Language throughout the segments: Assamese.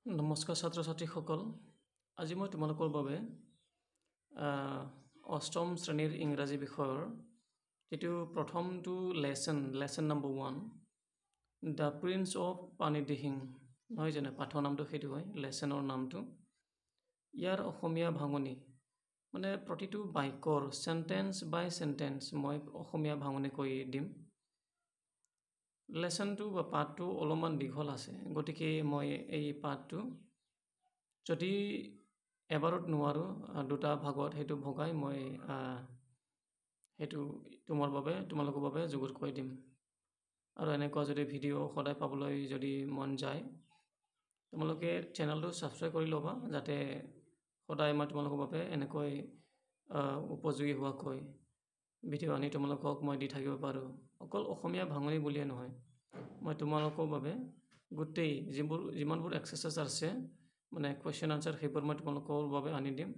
নমস্কাৰ ছাত্ৰ ছাত্ৰীসকল। আজি মই তোমালোকৰ বাবে অষ্টম শ্ৰেণীৰ ইংৰাজী বিষয়ৰ যিটো প্ৰথমটো lesson number 1 the prince of পানী দিহিং নহয় জানো, পাঠৰ নামটো সেইটো হয়, লেচনৰ নামটো। ইয়াৰ অসমীয়া ভাঙনি মানে প্ৰতিটো বাক্যৰ চেণ্টেন্স বাই চেণ্টেন্স মই অসমীয়া ভাঙনি কৈ দিম। লেচনটো বা পাঠটো অলপমান দীঘল আছে, গতিকে মই এই পাঠটো যদি এবাৰত নোৱাৰোঁ দুটা ভাগত সেইটো ভগাই মই সেইটো তোমালোকৰ বাবে যোগাৰ কৰি দিম। আৰু এনেকুৱা যদি ভিডিঅ' সদায় পাবলৈ যদি মন যায়, তোমালোকে চেনেলটো ছাবস্ক্ৰাইব কৰি ল'বা, যাতে সদায় মই তোমালোকৰ বাবে এনেকৈ উপযোগী হোৱাকৈ ভিডিঅ' আনি তোমালোকক মই দি থাকিব পাৰোঁ। অকল অসমীয়া ভাঙনি বুলিয়ে নহয়, মই তোমালোকৰ বাবে গোটেই যিমানবোৰ এক্সাৰচাইজ আছে মানে কুৱেশ্যন আনচাৰ সেইবোৰ মই তোমালোকৰ বাবে আনি দিম।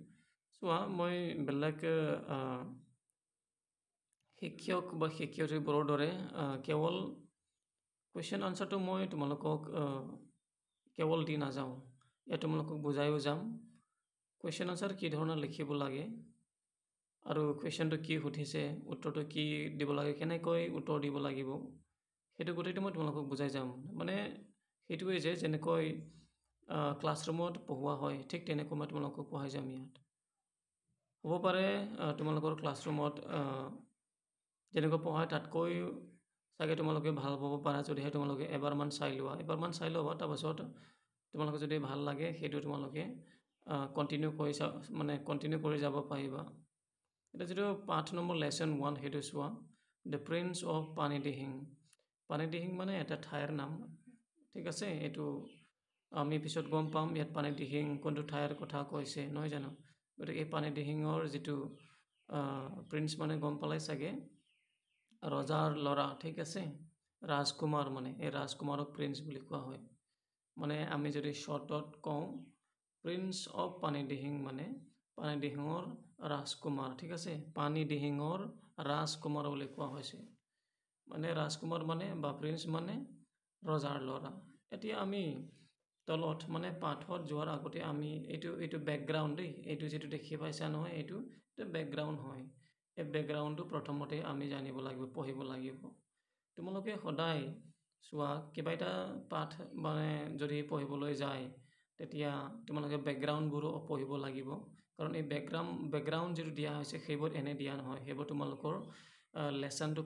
চোৱা, মই বেলেগ শিক্ষক বা শিক্ষয়িত্ৰীবোৰৰ দৰে কেৱল কুৱেশ্যন আনচাৰটো মই তোমালোকক কেৱল দি নাযাওঁ, ইয়াত তোমালোকক বুজায়ো যাম কুৱেশ্যন আনচাৰ কি ধৰণৰ লিখিব লাগে আৰু কুৱেশ্যনটো কি সুধিছে, উত্তৰটো কি দিব লাগে, কেনেকৈ উত্তৰ দিব লাগিব, সেইটো গোটেইটো মই তোমালোকক বুজাই যাম। মানে সেইটোৱে যে যেনেকৈ ক্লাছৰুমত পঢ়োৱা হয়, ঠিক তেনেকৈ মই তোমালোকক পঢ়াই যাম ইয়াত। হ'ব পাৰে তোমালোকৰ ক্লাছৰুমত যেনেকৈ পঢ়ায় তাতকৈ চাগে তোমালোকে ভাল পাব পাৰা, যদিহে তোমালোকে এবাৰমান চাই লোৱা। তাৰপাছত তোমালোকে যদি ভাল লাগে সেইটো তোমালোকে কণ্টিনিউ কৰি যাব পাৰিবা। এতিয়া যিটো পাঠ নম্বৰ লেচন 1 সেইটো চোৱা, দ্য প্ৰিন্স অফ পানী দিহিং। পানী দিহিং মানে এটা ঠাইৰ নাম, ঠিক আছে। এইটো আমি পিছত গম পাম ইয়াত পানী দিহিং কোনটো ঠাইৰ কথা কৈছে, নহয় জানো। গতিকে এই পানী দিহিঙৰ যিটো প্ৰিন্স মানে গম পালাই চাগে, ৰজাৰ ল'ৰা, ঠিক আছে, ৰাজকুমাৰ, মানে এই ৰাজকুমাৰক প্ৰিন্স বুলি কোৱা হয়। মানে আমি যদি শ্বৰ্টত কওঁ প্ৰিন্স অফ পানী দিহিং মানে পানী দিহিঙৰ ৰাজকুমাৰ, ঠিক আছে। পানী দিহিঙৰ ৰাজকুমাৰ বুলি কোৱা হৈছে। মানে ৰাজকুমাৰ মানে বা প্ৰিন্স মানে ৰজাৰ ল'ৰা। এতিয়া আমি তলত মানে পাঠত যোৱাৰ আগতে আমি এইটো বেকগ্ৰাউণ্ড দেই, এইটো যিটো দেখি পাইছা নহয়, এইটো বেকগ্ৰাউণ্ড হয়। এই বেকগ্ৰাউণ্ডটো প্ৰথমতে আমি জানিব লাগিব, পঢ়িব লাগিব। তোমালোকে সদায় চোৱা, কিবা এটা পাঠ মানে যদি পঢ়িবলৈ যায় তেতিয়া তোমালোকে বেকগ্ৰাউণ্ডবোৰো পঢ়িব লাগিব, কাৰণ এই বেকগ্ৰাউণ্ড যিটো দিয়া হৈছে সেইবোৰ এনে দিয়া নহয়, সেইবোৰ তোমালোকৰ লেচনটো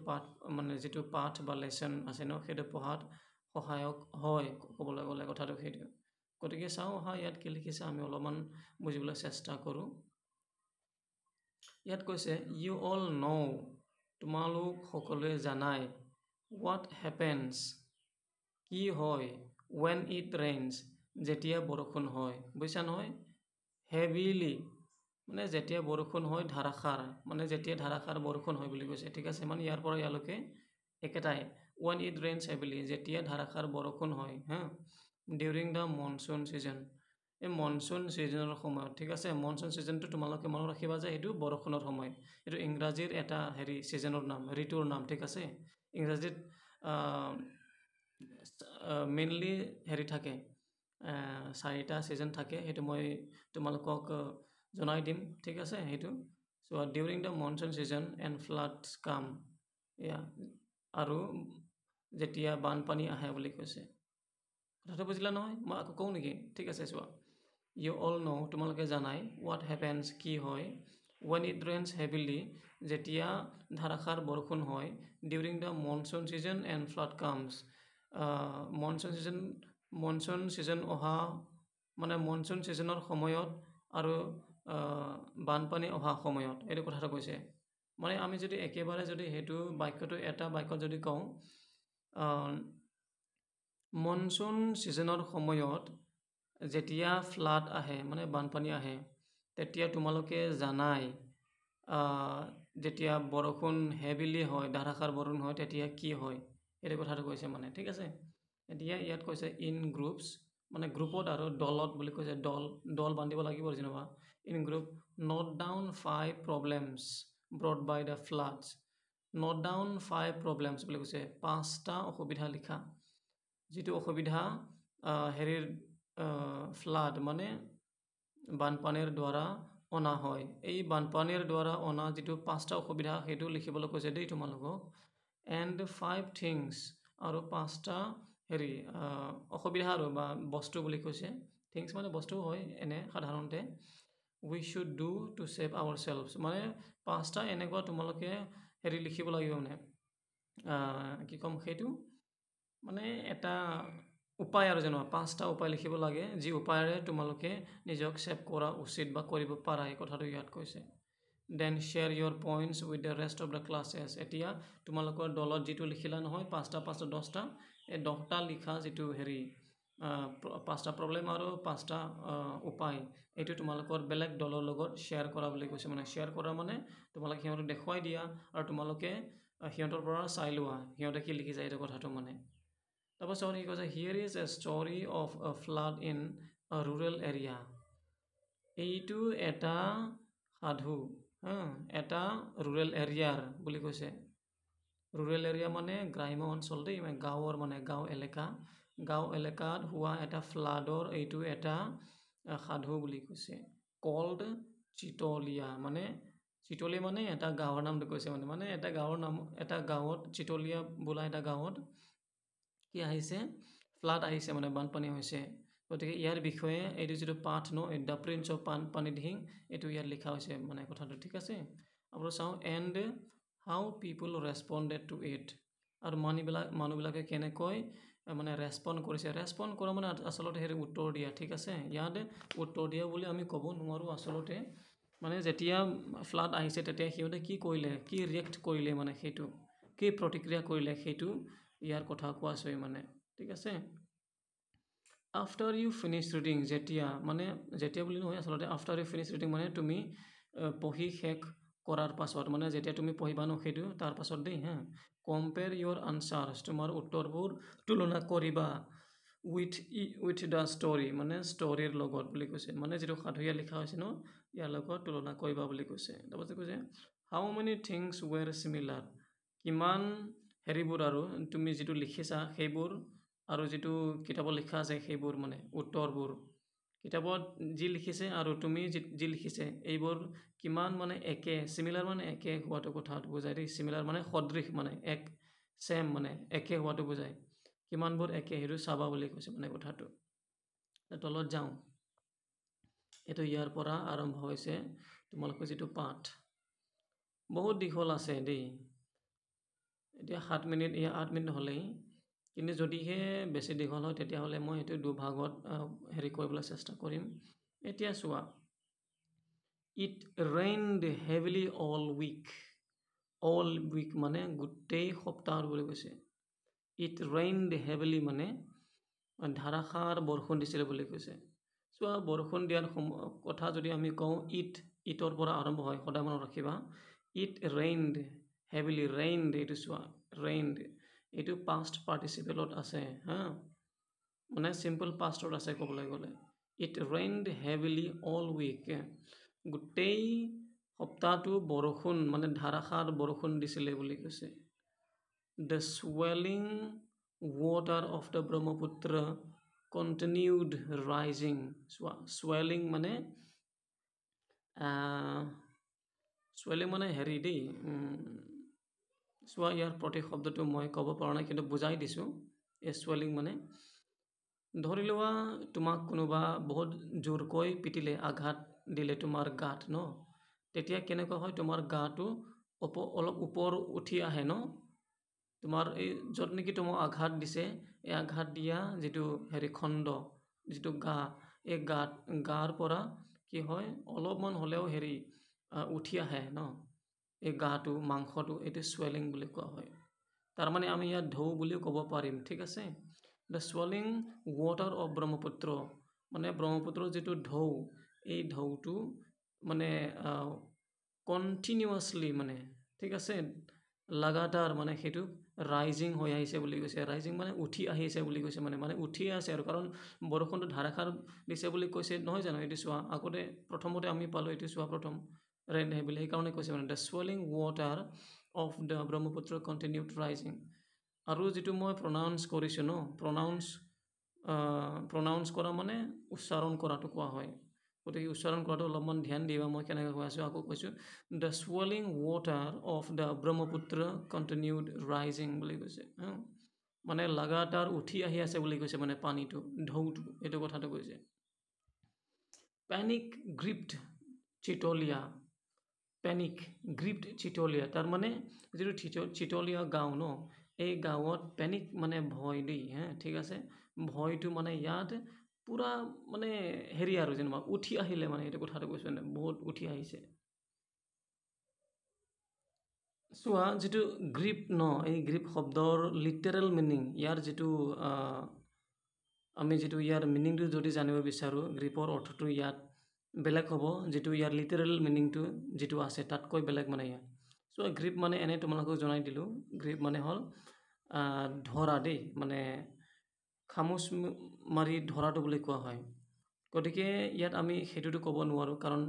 মানে যিটো পাঠ বা লেচন আছে ন, সেইটো পঢ়াত সহায়ক হয়, ক'বলৈ গ'লে কথাটো সেইটো। গতিকে চাওঁ ইয়াত কি লিখিছে, আমি অলপমান বুজিবলৈ চেষ্টা কৰোঁ। ইয়াত কৈছে ইউ অল ন', তোমালোক সকলোৱে জানাই, what happens, কি হয়, when it rains, যেতিয়া বৰষুণ হয়, বুজিছা নহয়। হেভিলি মানে যেতিয়া বৰষুণ হয়, ধাৰাসাৰ মানে যেতিয়া ধাৰাসাৰ বৰষুণ হয় বুলি কৈছে, ঠিক আছে। মানে ইয়াৰ পৰা ইয়ালৈকে একেটাই, when it rains heavily, যেতিয়া ধাৰাসাৰ বৰষুণ হয়, ডিউৰিং দ্য মনচুন ছিজন, এই মনচুন ছিজনৰ সময়ত, ঠিক আছে। মনচুন ছিজনটো তোমালোকে মনত ৰাখিবা যে সেইটো বৰষুণৰ সময়, এইটো ইংৰাজীৰ এটা ছিজনৰ নাম, ঋতুৰ নাম, ঠিক আছে। ইংৰাজীত মেইনলি থাকে 4টা ছিজন থাকে, সেইটো মই তোমালোকক জনাই দিম, ঠিক আছে। সেইটো so' during the monsoon season and floods come, আৰু যেতিয়া বানপানী আহে বুলি কৈছে। কথাটো বুজিলা নহয়, মই আকৌ কওঁ নেকি, ঠিক আছে। চোৱা, ইউ অল ন', তোমালোকে জানাই, what happens, কি হয়, when it rains heavily, যেতিয়া ধাৰাসাৰ বৰষুণ হয়, during the monsoon season and flood comes, monsoon season অহা মানে মনচুন ছিজনৰ সময়ত আৰু বানপানী অহা সময়ত, এইটো কথাটো কৈছে। মানে আমি যদি একেবাৰে যদি সেইটো বাক্যটো এটা বাক্যত যদি কওঁ, মনচুন ছিজনৰ সময়ত যেতিয়া ফ্লাড আহে মানে বানপানী আহে, তেতিয়া তোমালোকে জানাই, যেতিয়া বৰষুণ হেভিলি হয়, ধাৰাসাৰ বৰষুণ হয়, তেতিয়া কি হয়, এইটো কথাটো কৈছে মানে, ঠিক আছে। এতিয়া ইয়াত কৈছে ইন গ্ৰুপছ, মানে গ্ৰুপত আৰু দলত বুলি কৈছে, দল বান্ধিব লাগিব যেনিবা। In group note down 5 problems brought by the floods, note down 5 problems বুলি কৈছে, 5টা অসুবিধা লিখা। যিটো অসুবিধা ফ্লাড মানে বানপানীৰ দ্বাৰা অনা হয়। এই বানপানীৰ দ্বাৰা অনা যিটো 5টা অসুবিধা সেইটো লিখিবলৈ কৈছে দেই তোমালোকক। এণ্ড 5 থিংছ আৰু 5টা অসুবিধা আৰু বা বস্তু বুলি কৈছে। থিংছ মানে বস্তু হয় এনে সাধাৰণতে। We should do to save ourselves মানে 5টা এনেকুৱা তোমালোকে লিখিব লাগিব মানে কি ক'ম সেইটো মানে এটা উপায় আৰু যেনিবা 5টা উপায় লিখিব লাগে যি উপায়েৰে তোমালোকে নিজক ছেভ কৰা উচিত বা কৰিব পাৰা এই কথাটো ইয়াত কৈছে। Then share your points with the rest of the classes. এতিয়া তোমালোকৰ দলত যিটো লিখিলা নহয় 5টা 10টা এই 10টা লিখা যিটো 5টা প্ৰব্লেম আৰু 5টা উপায় এইটো তোমালোকৰ বেলেগ দলৰ লগত শ্বেয়াৰ কৰা বুলি কৈছে। মানে শ্বেয়াৰ কৰা মানে তোমালোকে সিহঁতক দেখুৱাই দিয়া আৰু তোমালোকে সিহঁতৰ পৰা চাই লোৱা সিহঁতে কি লিখি যায় এইটো কথাটো মানে। তাৰপাছত কি কৈছে here is a story of a flood in a rural area. এইটো এটা সাধু এটা ৰুৰেল এৰিয়াৰ বুলি কৈছে। ৰুৰেল এৰিয়া মানে গ্ৰাম্য অঞ্চল দেই মানে গাঁৱৰ মানে গাঁও এলেকাত হোৱা এটা ফ্লাডৰ এইটো এটা সাধু বুলি কৈছে। কল্ড চিতলীয়া মানে চিতলীয়া মানে এটা গাঁৱৰ নামটো কৈছে মানে এটা গাঁৱৰ নাম এটা গাঁৱত চিতলীয়া বোলা এটা গাঁৱত কি আহিছে ফ্লাড আহিছে মানে বানপানী হৈছে। গতিকে ইয়াৰ বিষয়ে এইটো যিটো পাঠ দ্য প্ৰিন্স অফ পানী দিহিং এইটো ইয়াত লিখা হৈছে মানে কথাটো ঠিক আছে। আৰু চাওঁ and how people responded to it আৰু মানুহবিলাকে কেনেকৈ মানে ৰেছপণ্ড কৰিছে। ৰেছপণ্ড কৰা মানে আচলতে উত্তৰ দিয়া ঠিক আছে। ইয়াত উত্তৰ দিয়া বুলি আমি ক'ব নোৱাৰোঁ আচলতে মানে যেতিয়া ফ্লাড আহিছে তেতিয়া সিহঁতে কি কৰিলে কি ৰিয়েক্ট কৰিলে মানে সেইটো কি প্ৰতিক্ৰিয়া কৰিলে সেইটো ইয়াৰ কথা কোৱা আছে মানে ঠিক আছে। আফটাৰ ইউ ফিনিছ ৰিডিং যেতিয়া বুলি নহয় আচলতে আফটাৰ ইউ ফিনিছ ৰিডিং মানে তুমি পঢ়ি শেষ কৰাৰ পাছত মানে যেতিয়া তুমি পঢ়িবা ন সেইটো তাৰ পাছত দেই কম্পেয়াৰ ইয়'ৰ আনচাৰ্ছ তোমাৰ উত্তৰবোৰ তুলনা কৰিবা উইথ দ্য ষ্টৰি মানে ষ্টৰিৰ লগত বুলি কৈছে। মানে যিটো সাধু ইয়াত লিখা হৈছে ন ইয়াৰ লগত তুলনা কৰিবা বুলি কৈছে। তাৰপাছত কৈছে হাউ মেনি থিংছ ৱেৰ চিমিলাৰ কিমান আৰু তুমি যিটো লিখিছা সেইবোৰ আৰু যিটো কিতাপত লিখা আছে সেইবোৰ মানে উত্তৰবোৰ কিতাপত যি লিখিছে আৰু তুমি যি লিখিছে এইবোৰ কিমান মানে একে চিমিলাৰ মানে একে হোৱাটো কথাটো বুজায় দেই। চিমিলাৰ মানে সদৃশ মানে এক ছেম মানে একে হোৱাটো বুজায়। কিমানবোৰ একে সেইটো চাবা বুলি কৈছে মানে কথাটো। তলত যাওঁ এইটো ইয়াৰ পৰা আৰম্ভ হৈছে তোমালোকৰ যিটো পাঠ বহুত দীঘল আছে দেই। এতিয়া 7 মিনিট 8 মিনিট হ'লেই কিন্তু যদিহে বেছি দীঘল হয় তেতিয়াহ'লে মই এইটো দুভাগত কৰিবলৈ চেষ্টা কৰিম। এতিয়া চোৱা ইট ৰেইনড হেভিলি অল উইক মানে গোটেই সপ্তাহ বুলি কৈছে। ইট ৰেইনড হেভিলি মানে ধাৰাসাৰ বৰষুণ দিছিলে বুলি কৈছে। চোৱা বৰষুণ দিয়াৰ কথা যদি আমি কওঁ ইটৰ পৰা আৰম্ভ হয় সদায় মনত ৰাখিবা। ইট ৰেইনড হেভিলি ৰেইনড এইটো চোৱা ৰেইনড এইটো পাষ্ট পাৰ্টিচিপেলত আছে মানে চিম্পল পাষ্টত আছে ক'বলৈ গ'লে। ইট ৰেইনড হেভিলি অল উইক গোটেই সপ্তাহটো বৰষুণ মানে ধাৰাসাৰ বৰষুণ দিছিলে বুলি কৈছে। The swelling water of the Brahmaputra continued rising চোৱা swelling মানে দেই চোৱা ইয়াৰ প্ৰতি শব্দটো মই ক'ব পৰা নাই কিন্তু বুজাই দিছোঁ। এই swelling মানে ধৰি লোৱা তোমাক কোনোবা বহুত জোৰকৈ পিটিলে আঘাত দিলে তোমাৰ গাত তেতিয়া কেনেকুৱা হয় তোমাৰ গাটো অলপ ওপৰ উঠি আহে তোমাৰ এই য'ত নেকি তোমাক আঘাত দিছে এই আঘাত দিয়া যিটো খণ্ড যিটো এই গাৰ পৰা কি হয় অলপমান হ'লেও উঠি আহে এই গাটো মাংসটো এইটো swelling বুলি কোৱা হয়। তাৰমানে আমি ইয়াত ঢৌ বুলিও ক'ব পাৰিম ঠিক আছে। The swelling water of Brahmaputra মানে ব্ৰহ্মপুত্ৰৰ যিটো ঢৌ এই ঢৌটো মানে কণ্টিনিউৱাছলি মানে ঠিক আছে লাগাতাৰ মানে সেইটো ৰাইজিং হৈ আহিছে বুলি কৈছে। ৰাইজিং মানে উঠি আহিছে বুলি কৈছে মানে উঠিয়ে আছে আৰু কাৰণ বৰষুণটো ধাৰাসাৰ দিছে বুলি কৈছে নহয় জানো। এইটো চোৱা আগতে প্ৰথমতে আমি পালোঁ এইটো চোৱা প্ৰথম ৰেইন হেভিলি সেইকাৰণে কৈছে মানে the swelling water of the Brahmaputra continued rising আৰু যিটো মই প্ৰনাউন্স কৰিছোঁ প্ৰনাউন্স কৰা মানে উচ্চাৰণ কৰাটো কোৱা হয়। গতিকে উচ্চাৰণ কৰাটো অলপমান ধ্যান দিবা। মই কেনেকৈ কৈ আছোঁ আকৌ কৈছোঁ, the swelling water of the Brahmaputra continued rising বুলি কৈছে। মানে লাগাতাৰ উঠি আহি আছে বুলি কৈছে, মানে পানীটো, ঢৌটো, এইটো কথাটো কৈছে। পেনিক গ্ৰিপ্ড চিটলীয়া, পেনিক গ্ৰিপ্ড চিটলীয়া, তাৰমানে যিটো চিটলীয়া গাঁও ন, এই গাঁৱত পেনিক মানে ভয় দেই, ঠিক আছে। ভয়টো মানে ইয়াত পূৰা মানে হেৰি আৰু যেনিবা উঠি আহিলে, মানে এইটো কথাটো কৈছোঁ, মানে বহুত উঠি আহিছে। চোৱা, যিটো গ্ৰীপ ন, এই গ্ৰীপ শব্দৰ লিটেৰেল মিনিং, ইয়াৰ যিটো আমি যিটো ইয়াৰ মিনিংটো যদি জানিব বিচাৰোঁ, গ্ৰীপৰ অৰ্থটো ইয়াত বেলেগ হ'ব, যিটো ইয়াৰ লিটেৰেল মিনিংটো যিটো আছে তাতকৈ বেলেগ মানে ইয়াত। চ' গ্ৰীপ মানে এনেই তোমালোকক জনাই দিলোঁ, গ্ৰীপ মানে হ'ল ধৰা দেই, মানে খামুচ মাৰি ধৰাটো বুলি কোৱা হয়। গতিকে ইয়াত আমি সেইটোতো ক'ব নোৱাৰোঁ, কাৰণ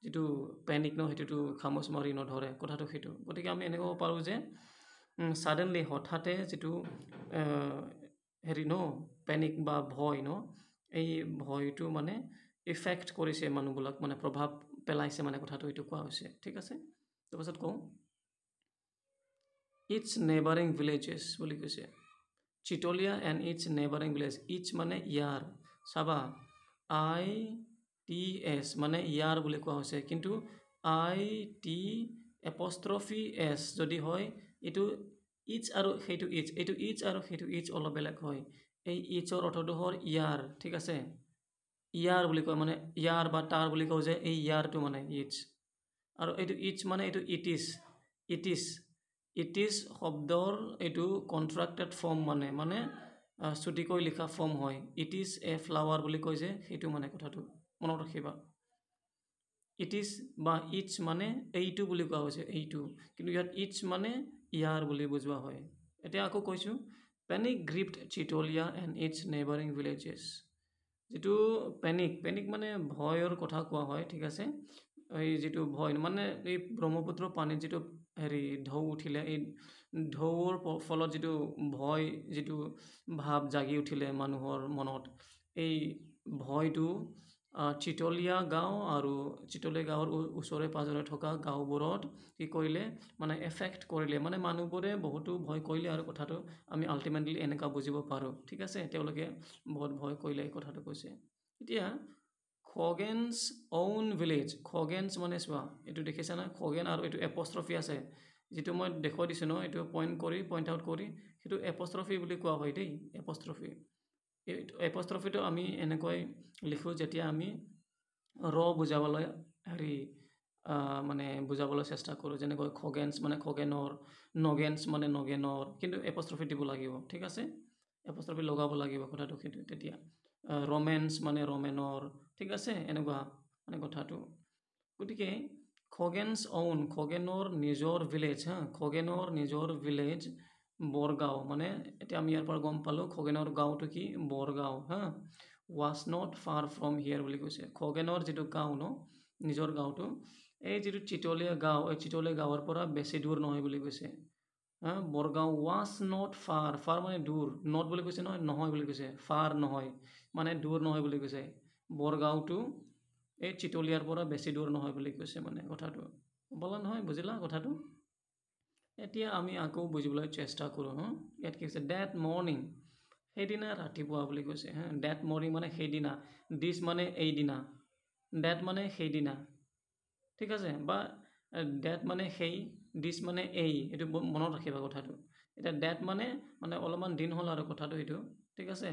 যিটো পেনিক ন, সেইটোতো খামুচ মাৰি নধৰে, কথাটো সেইটো। গতিকে আমি এনেকৈ ক'ব পাৰোঁ যে ছাডেনলি, হঠাতে যিটো হেৰি ন, পেনিক বা ভয় ন, এই ভয়টো মানে ইফেক্ট কৰিছে মানুহবিলাক, মানে প্ৰভাৱ পেলাইছে, মানে কথাটো এইটো কোৱা হৈছে, ঠিক আছে। তাৰপাছত কওঁ, ইটছ নেইবাৰিং ভিলেজেছ বুলি কৈছে। চিটলীয়া and it's neighbouring village, it's মানে ইয়াৰ, চাবা ITS মানে ইয়াৰ বুলি কোৱা হৈছে, কিন্তু IT'S যদি হয়, এইটো ইটছ আৰু সেইটো ইটছ, এইটো ইটছ আৰু সেইটো ইটছ অলপ বেলেগ হয়। এই ইটছৰ অৰ্থটো হ'ল ইয়াৰ, ঠিক আছে। ইয়াৰ বুলি কয়, মানে ইয়াৰ বা তাৰ বুলি কওঁ যে, এই ইয়াৰটো মানে ইটছ। আৰু এইটো ইটছ মানে এইটো ইট ইজ শব্দৰ এইটো কণ্ট্ৰাক্টেড ফৰ্ম, মানে চুটিকৈ লিখা ফৰ্ম হয়। ইট ইজ এ ফ্লাৱাৰ বুলি কয় যে, সেইটো মানে কথাটো মনত ৰাখিবা। ইট ইজ বা ইটছ মানে এইটো বুলি কোৱা হৈছে, এইটো, কিন্তু ইয়াত ইটছ মানে ইয়াৰ বুলি বুজোৱা হয়। এতিয়া আকৌ কৈছোঁ, panic গ্ৰিপ্ড চিটলীয়া and it's neighbouring villages. যিটো পেনিক মানে ভয়ৰ কথা কোৱা হয়, ঠিক আছে। এই যিটো ভয় মানে এই ব্ৰহ্মপুত্ৰ পানীত যিটো হেৰি ঢৌ উঠিলে, এই ঢৌৰ ফলত যিটো ভয়, যিটো ভাৱ জাগি উঠিলে মানুহৰ মনত, এই ভয়টো চিটলীয়া গাঁও আৰু চিটলীয়া গাঁৱৰ ওচৰে পাঁজৰে থকা গাঁওবোৰত কি কৰিলে, মানে এফেক্ট কৰিলে, মানে মানুহবোৰে বহুতো ভয় কৰিলে, আৰু কথাটো আমি আল্টিমেটলি এনেকুৱা বুজিব পাৰোঁ, ঠিক আছে। তেওঁলোকে বহুত ভয় কৰিলে, এই কথাটো কৈছে। এতিয়া খগেনছ অউন ভিলেজ, খগেনছ মানে চোৱা, এইটো দেখিছা না, খগেন আৰু এইটো এপষ্ট্ৰফি আছে, যিটো মই দেখুৱাই দিছোঁ ন, এইটো পইণ্ট আউট কৰি, সেইটো এপষ্ট্ৰফি বুলি কোৱা হয় দেই, এপষ্ট্ৰফি। এই এপষ্ট্ৰফিটো আমি এনেকৈ লিখোঁ, যেতিয়া আমি বুজাবলৈ হেৰি মানে বুজাবলৈ চেষ্টা কৰোঁ, যেনেকৈ খগেনছ মানে খগেনৰ, নগেনছ মানে নগেনৰ, কিন্তু এপষ্ট্ৰফি দিব লাগিব, ঠিক আছে। এপষ্ট্ৰফি লগাব লাগিব, কথাটো সেইটো। তেতিয়া ৰমেন্স মানে ৰমেনৰ, ঠিক আছে, এনেকুৱা মানে কথাটো। গতিকে খগেনছ অউন, খগেনৰ নিজৰ ভিলেজ, খগেনৰ নিজৰ ভিলেজ বৰগাঁও, মানে এতিয়া আমি ইয়াৰ পৰা গম পালোঁ খগেনৰ গাঁওটো কি, Borgaon, was not far from here বুলি কৈছে। খগেনৰ যিটো গাঁও ন, নিজৰ গাঁওটো, এই যিটো চিটলীয়া গাঁও, এই চিটলীয়া গাঁৱৰ পৰা বেছি দূৰ নহয় বুলি কৈছে। বৰগাঁও ৱাজ নট ফাৰ, ফাৰ মানে দূৰ, নট বুলি কৈছে নহয়, নহয় বুলি কৈছে, ফাৰ নহয়, মানে দূৰ নহয় বুলি কৈছে। বৰগাঁওটো এই চিটলীয়াৰ পৰা বেছি দূৰ নহয় বুলি কৈছে, মানে কথাটো বলা নহয়, বুজিলা কথাটো। এতিয়া আমি আকৌ বুজিবলৈ চেষ্টা কৰোঁ। ইয়াত কি কৈছে, ডেট মৰ্ণিং, সেইদিনা ৰাতিপুৱা বুলি কৈছে। ডেট মৰ্ণিং মানে সেইদিনা, দিছ মানে এইদিনা, ডেট মানে সেইদিনা, ঠিক আছে, বা ডেট মানে সেই, দিছ মানে এই, এইটো মনত ৰাখিবা কথাটো। এতিয়া ডেট মানে অলপমান দিন হ'ল আৰু কথাটো এইটো, ঠিক আছে।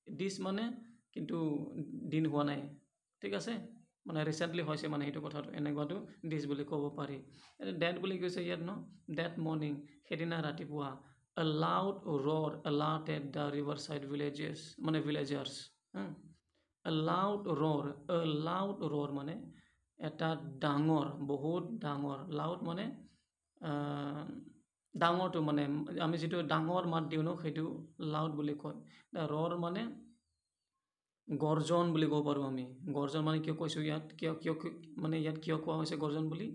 দিছ মানে কিন্তু দিন হোৱা নাই, ঠিক আছে, মানে ৰিচেণ্টলি হৈছে, মানে সেইটো কথাটো, এনেকুৱাটো দিছ বুলি ক'ব পাৰি। এতিয়া ডেট বুলি কৈছে ইয়াত ন, ডেট মৰ্ণিং, সেইদিনা ৰাতিপুৱা, a loud roar alerted the riverside villages মানে villagers, a loud roar মানে এটা ডাঙৰ, বহুত ডাঙৰ, লাউড মানে ডাঙৰটো, মানে আমি যিটো ডাঙৰ মাত দিওঁ ন, সেইটো লাউড বুলি কয়। ৰ'ৰ মানে গৰ্জন বুলি ক'ব পাৰোঁ আমি। গৰ্জন মানে কিয় কৈছোঁ ইয়াত, মানে ইয়াত কিয় কোৱা হৈছে গৰ্জন বুলি,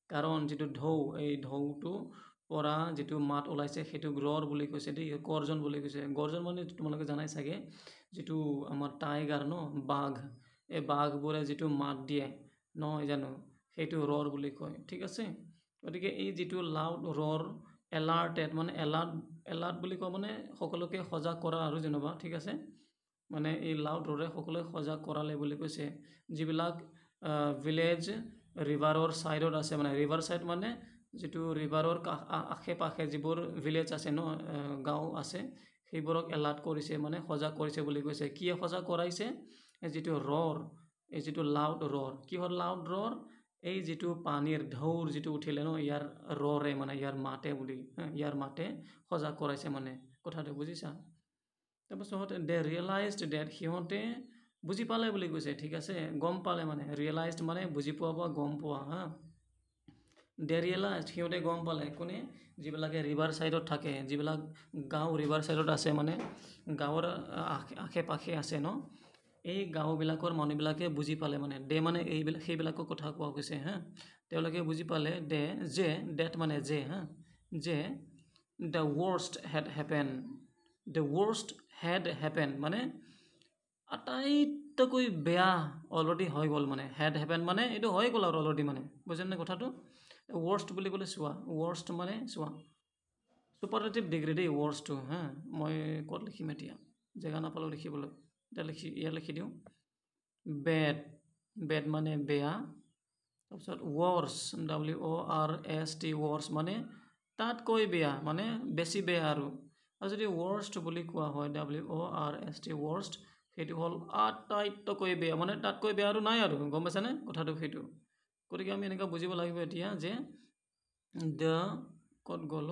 কাৰণ যিটো ঢৌ, এই ঢৌটো পৰা যিটো মাত ওলাইছে, সেইটো ৰ'ৰ বুলি কৈছে দেই, গৰ্জন বুলি কৈছে। গৰ্জন মানে তোমালোকে জানাই চাগে, যিটো আমাৰ টাইগাৰ বাঘ, এই বাঘবোৰে যিটো মাত দিয়ে নহয় জানো, সেইটো ৰ'ৰ বুলি কয়, ঠিক আছে। গতিকে এই যিটো লাউড ৰ'ৰ, এলাৰ্টেড মানে এলাৰ্ট বুলি কয় মানে সকলোকে সজাগ কৰা আৰু যেনিবা, ঠিক আছে। মানে এই লাউড ৰ'ৰে সকলোকে সজাগ কৰালে বুলি কৈছে। যিবিলাক ভিলেজ ৰিভাৰৰ ছাইডত আছে, মানে ৰিভাৰ ছাইড মানে যিটো ৰিভাৰৰ আশে পাশে যিবোৰ ভিলেজ আছে গাঁও আছে, সেইবোৰক এলাৰ্ট কৰিছে, মানে সজাগ কৰিছে বুলি কৈছে। কিয় সজাগ কৰাইছে? এই যিটো ৰ'ৰ, এই যিটো লাউড ৰ'ৰ, কিহৰ লাউড ৰ'ৰ? এই যিটো পানীৰ ঢৌৰ যিটো উঠিলে ইয়াৰ ৰ'ৰে, মানে ইয়াৰ মাতে বুলি, ইয়াৰ মাতে সজাগ কৰাইছে মানে, কথাটো বুজিছা? তাৰপাছত দে ৰিয়েলাইজড ডেট, সিহঁতে বুজি পালে বুলি কৈছে, ঠিক আছে, গম পালে মানে, ৰিয়েলাইজড মানে বুজি পোৱা বা গম পোৱা, দে ৰিয়েলাইজড, সিহঁতে গম পালে, কোনে? যিবিলাকে ৰিভাৰ ছাইডত থাকে, যিবিলাক গাঁও ৰিভাৰ ছাইডত আছে, মানে গাঁৱৰ আশে পাশে আছে এই গাঁওবিলাকৰ মানুহবিলাকে বুজি পালে, মানে দে মানে সেইবিলাকৰ কথা কোৱা গৈছে, তেওঁলোকে বুজি পালে যে ডেট মানে যে the worst had happen, the worst had happen মানে আটাইতকৈ বেয়া অলৰেডি হৈ গ'ল, মানে হেড হেপেন মানে এইটো হৈ গ'ল আৰু অলৰেডি, মানে বুজেনে কথাটো? ৱৰ্ষ্ট বুলি ক'লে চোৱা, ৱৰ্ষ্ট মানে চোৱা, চুপাৰলেটিভ ডিগ্ৰী দেই ৱৰ্ষ্টটো, মই ক'ত লিখিম এতিয়া, জেগা নাপালোঁ লিখিবলৈ, এতিয়া ইয়াত লিখি দিওঁ। বেড মানে বেয়া, তাৰপিছত ৱৰ্ছ, WORST, ৱৰ্ছ মানে তাতকৈ বেয়া, মানে বেছি বেয়া আৰু যদি ৱৰ্ষ্ট বুলি কোৱা হয়, WORST, ৱৰ্ষ্ট, সেইটো হ'ল আটাইতকৈ বেয়া, মানে তাতকৈ বেয়া আৰু নাই আৰু, গম পাইছানে কথাটো? সেইটো গতিকে আমি এনেকৈ বুজিব লাগিব এতিয়া যে দ্য ক'ত গ'ল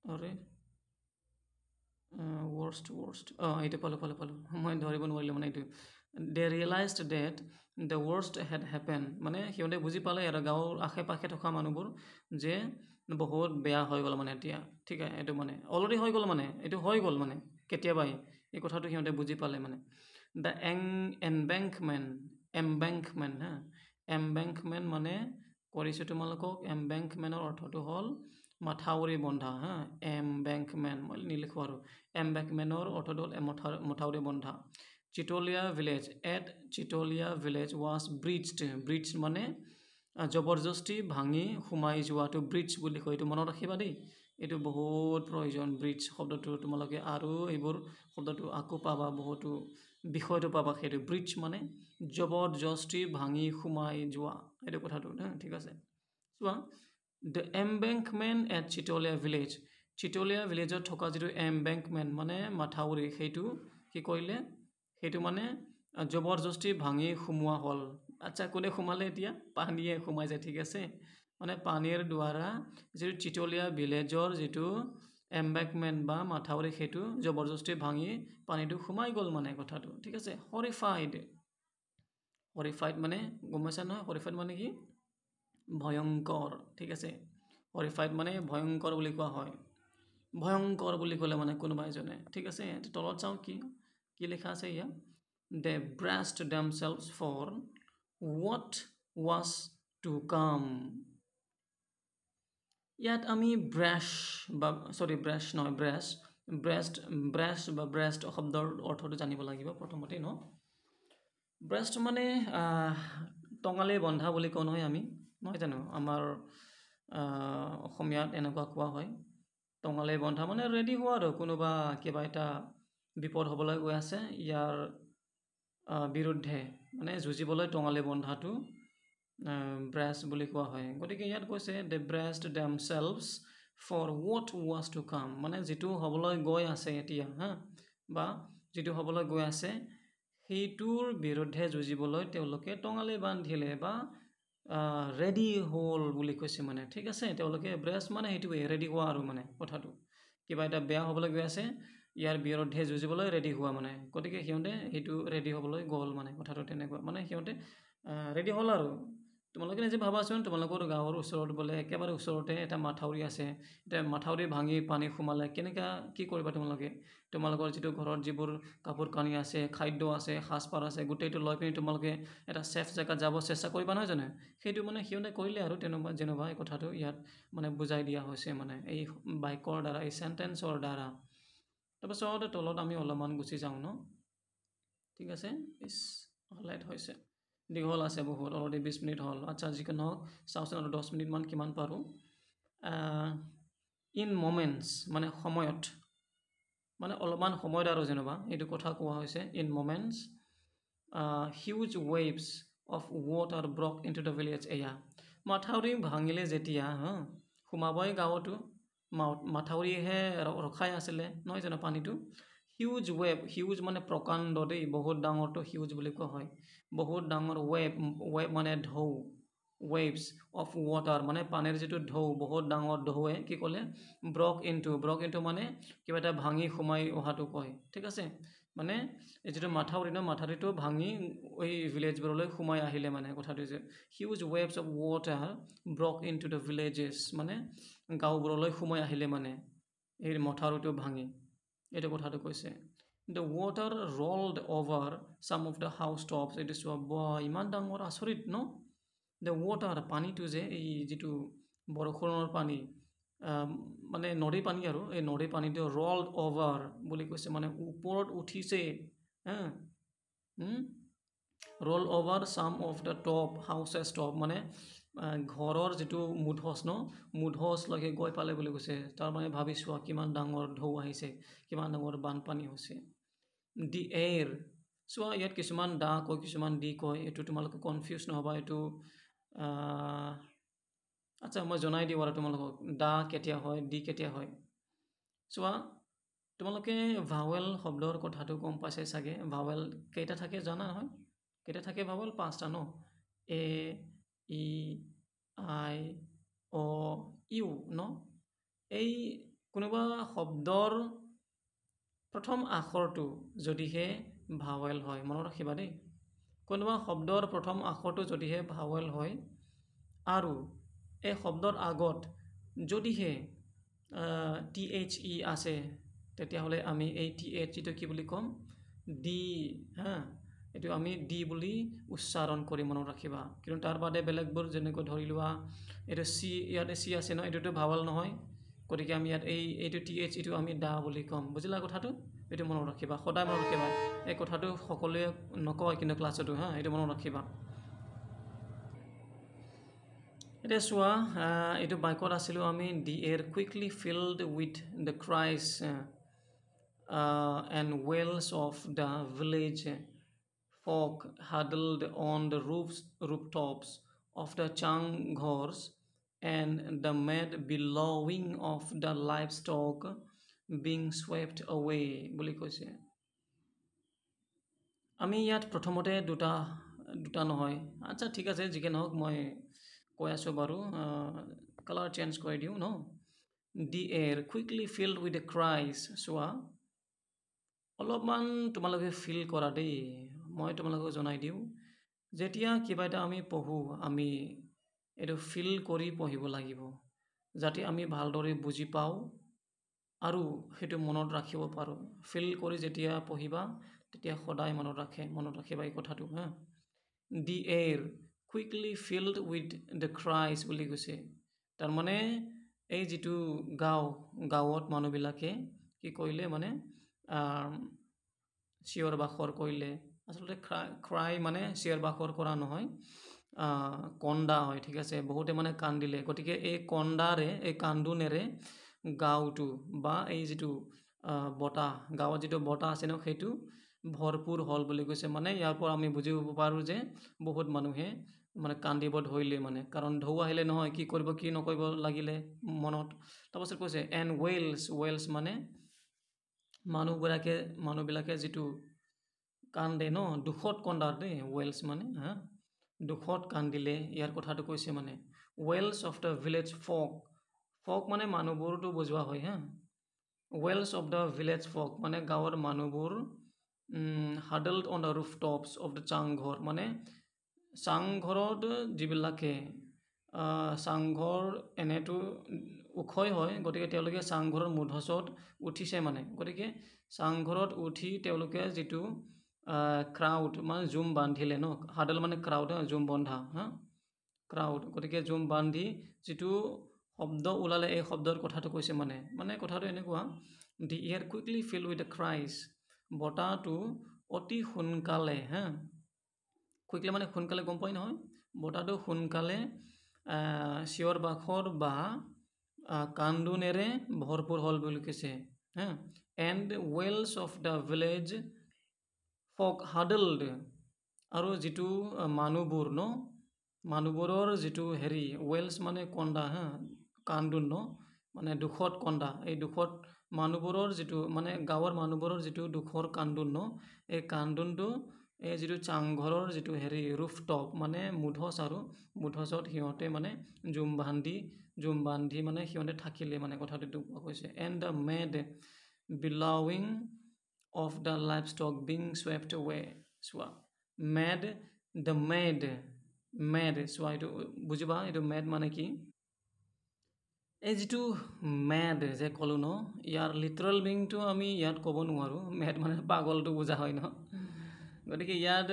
আৰে ৱৰ্ষ্ট এইটো পালোঁ, মই ধৰিব নোৱাৰিলোঁ, মানে এইটো they realised that the worst had happen, মানে সিহঁতে বুজি পালে আৰু গাঁৱৰ আশে পাশে থকা মানুহবোৰ যে বহুত বেয়া হৈ গ'ল, মানে এতিয়া, ঠিক আছে, এইটো মানে অলৰেডি হৈ গ'ল, মানে এইটো হৈ গ'ল, মানে কেতিয়াবাই, এই কথাটো সিহঁতে বুজি পালে, মানে দ্য এমবেংকমেণ্ট, এমবেংকমেণ্ট মানে কৰিছোঁ তোমালোকক, এমবেংকমেণ্টৰ অৰ্থটো হ'ল মাথাউৰি বন্ধা, এমবেংকমেণ্ট, মই নিলিখোঁ আৰু, এমবেংকমেণ্টৰ অৰ্থটো হ'ল মথাউৰি বন্ধা। চিটলীয়া ভিলেজ, এট চিটলীয়া ভিলেজ ৱাজ ব্ৰিজড মানে জবৰদস্তি ভাঙি সোমাই যোৱাটো ব্ৰিজ বুলি কয়, এইটো মনত ৰাখিবা দেই, এইটো বহুত প্ৰয়োজন, ব্ৰিজ শব্দটো তোমালোকে আৰু এইবোৰ শব্দটো আকৌ পাবা, বহুতো বিষয়টো পাবা, সেইটো ব্ৰিজ মানে জবৰদস্তি ভাঙি সোমাই যোৱা, এইটো কথাটো, ঠিক আছে। চোৱা, দ্য এমবেংকমেণ্ট এট চিটলীয়া ভিলেজ, চিটলীয়া ভিলেজত থকা যিটো এমবেংকমেণ্ট মানে মাথাউৰি, সেইটো কি কৰিলে? সেইটো মানে জবৰদস্তি ভাঙি সোমোৱা হ'ল। আচ্ছা, কোনে সোমালে এতিয়া? পানীয়ে সোমাই যায়, ঠিক আছে, মানে পানীৰ দ্বাৰা যিটো চিটলীয়া ভিলেজৰ যিটো এমবেংকমেণ্ট বা মাথাউৰি, সেইটো জবৰদস্তি ভাঙি পানীটো সোমাই গ'ল, মানে কথাটো, ঠিক আছে। হৰিফাইড মানে গম পাইছা নহয়, হৰিফাইড মানে কি? ভয়ংকৰ, ঠিক আছে, হৰিফাইড মানে ভয়ংকৰ বুলি কোৱা হয়, ভয়ংকৰ বুলি ক'লে মানে কোনোবা এজনে, ঠিক আছে। তলত চাওঁ কি লিখা আছে ইয়াত, they braced themselves for what was to come, ইয়াত আমি ব্ৰেষ্ট শব্দৰ অৰ্থটো জানিব লাগিব প্ৰথমতে ব্ৰেষ্ট মানে টঙালি বন্ধা বুলি কওঁ নহয় আমি, নহয় জানো? আমাৰ অসমীয়াত এনেকুৱা কোৱা হয়, টঙালি বন্ধা মানে ৰেডি হোৱা আৰু, কোনোবা কিবা এটা বিপদ হ'বলৈ গৈ আছে, ইয়াৰ বিৰুদ্ধে মানে যুঁজিবলৈ টঙালি বন্ধাটো ব্ৰেষ্ট বুলি কোৱা হয়। গতিকে ইয়াত কৈছে they braced themselves for what was to come, মানে যিটো হ'বলৈ গৈ আছে এতিয়া, বা যিটো হ'বলৈ গৈ আছে সেইটোৰ বিৰুদ্ধে যুঁজিবলৈ তেওঁলোকে টঙালি বান্ধিলে বা ৰেডি হ'ল বুলি কৈছে, মানে ঠিক আছে। তেওঁলোকে ব্ৰেষ্ট মানে সেইটোৱে ৰেডি হোৱা আৰু, মানে কথাটো কিবা এটা বেয়া হ'বলৈ গৈ আছে, ইয়াৰ বিৰুদ্ধে যুঁজিবলৈ ৰেডি হোৱা, মানে গতিকে সিহঁতে সেইটো ৰেডি হ'বলৈ গ'ল, মানে কথাটো তেনেকুৱা, মানে সিহঁতে ৰেডি হ'ল আৰু তোমালোকে নিজে ভাবাচোন, তোমালোকৰ গাঁৱৰ ওচৰত বোলে একেবাৰে ওচৰতে এটা মাথাউৰি আছে, এতিয়া মাথাউৰি ভাঙি পানী সোমালে কেনেকুৱা কি কৰিবা তোমালোকে? তোমালোকৰ যিটো ঘৰত যিবোৰ কাপোৰ কানি আছে, খাদ্য আছে, সাজপাৰ আছে, গোটেইটো লৈ পিনি তোমালোকে এটা ছেফ জেগাত যাব চেষ্টা কৰিবা নহয় জানো? সেইটো মানে সিহঁতে কৰিলে আৰু তেনেকুৱা যেনেকুৱা এই কথাটো ইয়াত মানে বুজাই দিয়া হৈছে মানে এই বাক্যৰ দ্বাৰা, এই চেণ্টেন্সৰ দ্বাৰা। তাৰপাছত তলত আমি অলপমান গুচি যাওঁ ন, ঠিক আছে? ইছ লাইট হৈছে, দীঘল আছে বহুত, অলৰেডি 20 মিনিট হ'ল। আচ্ছা যিকি নহওক, চাওঁচোন আৰু 10 মিনিটমান কিমান পাৰোঁ। ইন মমেণ্টছ মানে সময়ত, মানে অলপমান সময়ত আৰু যেনিবা এইটো কথা কোৱা হৈছে। In moments huge waves of water broke in to the village. এয়া মাথাউৰি ভাঙিলে যেতিয়া সোমাবই গাঁৱতো, মাথাউৰিহে ৰখাই আছিলে নহয় জানো পানীটো। হিউজ ৱেভ, হিউজ মানে প্ৰকাণ্ড দেই, বহুত ডাঙৰটো হিউজ বুলি কোৱা হয়। বহুত ডাঙৰ ৱেভ, ৱেভ মানে ঢৌ, ৱেভছ অফ ৱাটাৰ মানে পানীৰ যিটো ঢৌ, বহুত ডাঙৰ ঢৌৱে কি ক'লে ব্ৰক ইনটু মানে কিবা এটা ভাঙি সোমাই অহাটো কয়, ঠিক আছে? মানে এই যিটো মাথাউৰি ন, মাথাউৰিটো ভাঙি এই ভিলেজবোৰলৈ সোমাই আহিলে মানে কথাটো যে huge waves of water broke into the villages মানে গাঁওবোৰলৈ সোমাই আহিলে মানে এই মাথাউৰিটো ভাঙি, এইটো কথাটো কৈছে। দ্য ৱাটাৰ ৰল্ড অভাৰ চাম অফ দ্য হাউচ টপছ। এইটো চোৱা, বা ইমান ডাঙৰ, আচৰিত ন? দ্য ৱাটাৰ পানীটো যে, এই যিটো বৰষুণৰ পানী মানে নদীৰ পানী আৰু এই নদীৰ পানীটো ৰল্ড অভাৰ বুলি কৈছে, মানে ওপৰত উঠিছে। ৰল অভাৰ চাম of the top houses top মানে ঘৰৰ যিটো মুধচ ন, মুধচলৈকে গৈ পালে বুলি কৈছে। তাৰমানে ভাবি চোৱা কিমান ডাঙৰ ঢৌ আহিছে, কিমান ডাঙৰ বানপানী হৈছে। দি এয়াৰ, চোৱা ইয়াত কিছুমান দা কয়, কিছুমান দি কয়, এইটো তোমালোকে কনফিউজ নহ'বা। এইটো আচ্ছা মই জনাই দিওঁ আৰু তোমালোকক দা কেতিয়া হয়, দি কেতিয়া হয়। চোৱা তোমালোকে ভাৱেল শব্দৰ কথাটো গম পাইছে চাগে। ভাৱেল কেইটা থাকে জানা নহয়? কেইটা থাকে ভাৱেল? 5টা ন? এ, ই, আই, অ, ইউ ন? এই কোনোবা শব্দৰ প্ৰথম আখৰটো যদিহে ভাৱেল হয়, মনত ৰাখিবা দেই। কোনোবা শব্দৰ প্ৰথম আখৰটো যদিহে ভাৱেল হয় আৰু এই শব্দৰ আগত যদিহে THE আছে, তেতিয়াহ'লে আমি এই THEটো কি বুলি ক'ম? ডি। এইটো আমি ডি বুলি উচ্চাৰণ কৰি মনত ৰাখিবা। কিন্তু তাৰ বাদে বেলেগবোৰ যেনেকৈ ধৰি লোৱা এইটো চি, ইয়াতে চি আছে ন, এইটোতো ভাৱেল নহয়, গতিকে আমি ইয়াত এইটো THEটো আমি দা বুলি ক'ম। বুজিলা কথাটো? এইটো মনত ৰাখিবা, সদায় মনত ৰাখিবা। এই কথাটো সকলোৱে নকয় কিন্তু ক্লাছতো, এইটো মনত ৰাখিবা। এতিয়া চোৱা, এইটো বাক্যত আছিলোঁ আমি, the air quickly filled with the cries and wails of the village folk huddled on the rooftops of the changhors and the mad bellowing of the livestock being swept away বুলি কৈছে। আমি ইয়াত প্ৰথমতে দুটা নহয়, আচ্ছা ঠিক আছে, যিকে নহওক মই কৈ আছোঁ বাৰু, কালাৰ চেঞ্জ কৰি দিওঁ ন। The air quickly filled with the cries. চোৱা অলপমান তোমালোকে ফিল কৰা দেই, মই তোমালোকক জনাই দিওঁ, যেতিয়া কিবা এটা আমি পঢ়োঁ, আমি এইটো ফিল কৰি পঢ়িব লাগিব, যাতে আমি ভালদৰে বুজি পাওঁ আৰু সেইটো মনত ৰাখিব পাৰোঁ। ফিল কৰি যেতিয়া পঢ়িবা তেতিয়া সদায় মনত ৰাখিবা এই কথাটো। The air quickly filled with the cries বুলি কৈছে। তাৰমানে এই যিটো গাঁৱত মানুহবিলাকে কি কৰিলে মানে চিঞৰ বাখৰ কৰিলে। আচলতে ক্ৰাই মানে চিঞৰ বাখৰ কৰা নহয়, কন্দা হয়, ঠিক আছে? বহুতে মানে কান্দিলে, গতিকে এই কন্দাৰে, এই কান্দোনেৰে গাঁৱটো বা এই যিটো বতাহ, গাঁৱত যিটো বতাহ আছে ন, সেইটো ভৰপূৰ হ'ল বুলি কৈছে। মানে ইয়াৰ পৰা আমি বুজিব পাৰোঁ যে বহুত মানুহে মানে কান্দিব ধৰিলে, মানে কাৰণ ঢৌ আহিলে নহয়, কি কৰিব কি নকৰিব লাগিলে মনত। তাৰপাছত কৈছে এণ্ড ৱেলছ মানে মানুহবিলাকে যিটো কান্দে ন, দুখত কন্দাৰ দেই, ৱেলছ মানে দুখত কান্দিলে, ইয়াৰ কথাটো কৈছে মানে। Wails of the village folk মানে মানুহবোৰতো বুজোৱা হয়। Wails of the village folk মানে গাঁৱৰ মানুহবোৰ huddled on the rooftops of the চাংঘৰ মানে চাংঘৰত যিবিলাকে চাংঘৰ এনেতো ওখই হয়, গতিকে তেওঁলোকে চাংঘৰৰ মূধচত উঠিছে মানে, গতিকে চাংঘৰত উঠি তেওঁলোকে যিটো ক্ৰাউড মানে জুম বান্ধিলে ন, হাডল মানে ক্ৰাউড, জুম বন্ধা ক্ৰাউড, গতিকে জুম বান্ধি যিটো শব্দ ওলালে এই শব্দৰ কথাটো কৈছে মানে কথাটো এনেকুৱা, the air quickly fill with the cries, বতাহটো অতি সোনকালে কুইকলি মানে সোনকালে গম পাই নহয়, বতাহটো সোনকালে চিঞৰ বাখৰ বা কান্দোনেৰে ভৰপূৰ হ'ল বুলি কৈছে and wails of the village folk huddled, আৰু যিটো মানুহবোৰ মানুহবোৰৰ যিটো ৱেলছ মানে কন্দা কান্দোন মানে দুখত কন্দা, এই দুখত মানুহবোৰৰ যিটো মানে গাঁৱৰ মানুহবোৰৰ যিটো দুখৰ কান্দোন এই কান্দোনটো এই যিটো চাংঘৰৰ যিটো ৰুফটপ মানে মূধচ, আৰু মূধচত সিহঁতে মানে জুম বান্ধি মানে সিহঁতে থাকিলে মানে কথাটো কোৱা কৈছে। And the mad bellowing of the livestock being swept away, চোৱা দ্য মেড চোৱা, এইটো বুজিবা, এইটো মেড মানে কি, এই যিটো মেড যে ক'লোঁ ইয়াৰ লিটাৰেল মিনিংটো আমি ইয়াত ক'ব নোৱাৰোঁ, মেড মানে পাগলটো বুজা হয় গতিকে ইয়াত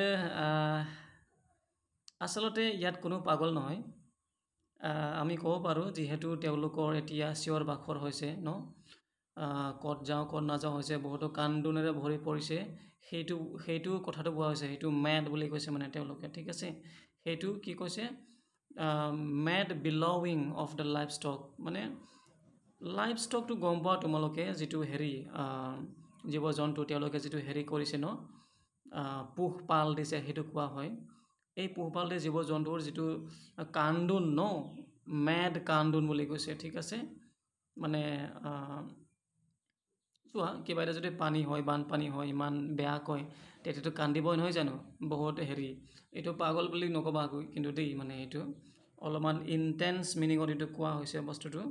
আচলতে ইয়াত কোনো পাগল নহয়, আমি ক'ব পাৰোঁ যিহেতু তেওঁলোকৰ এতিয়া চিঞৰ বাখৰ হৈছে ক'ত যাওঁ ক'ত নাযাওঁ হৈছে, বহুতো কান্দোনেৰে ভৰি পৰিছে, সেইটো কথাটো কোৱা হৈছে, সেইটো মেড বুলি কৈছে মানে তেওঁলোকে, ঠিক আছে। সেইটো কি কৈছে, mad bellowing of the livestock, মানে লাইফ ষ্টকটো গম পোৱা তোমালোকে, যিটো জীৱ জন্তু তেওঁলোকে যিটো কৰিছে পোহপাল দিছে সেইটো কোৱা হয়। এই পোহপাল দিয়া জীৱ জন্তুৰ যিটো কান্দোন মেড কান্দোন বুলি কৈছে, ঠিক আছে। মানে চোৱা, কিবা এটা যদি পানী হয়, বানপানী হয়, ইমান বেয়াকৈ, তেতিয়াতো কান্দিবই নহয় জানো, বহুত এইটো পাগল বুলি নক'বাকৈ কিন্তু দেই, মানে এইটো অলপমান ইনটেন্স মিনিঙত এইটো কোৱা হৈছে বস্তুটো,